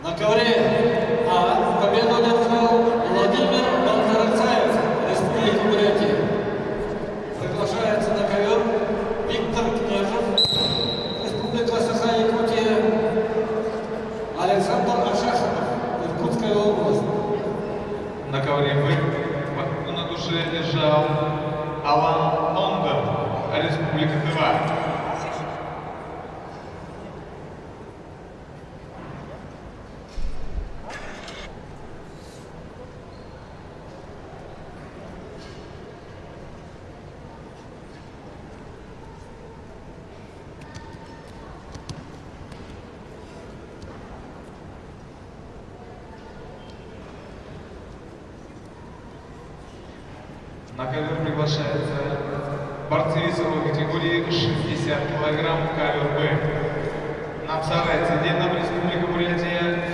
На ковре победу одержал Владимир Болгарцаев, Республика Бурятия. Приглашается на ковер Виктор Княжев, Республика Саха-Якутия, Александр Ашахов, Иркутская область. На ковре на душе лежал Алан Ондер, Республика Тыва. На ковер приглашаются борцы весовой категории 60 кг, ковер Б. На Псарайте, Республика Бурятия.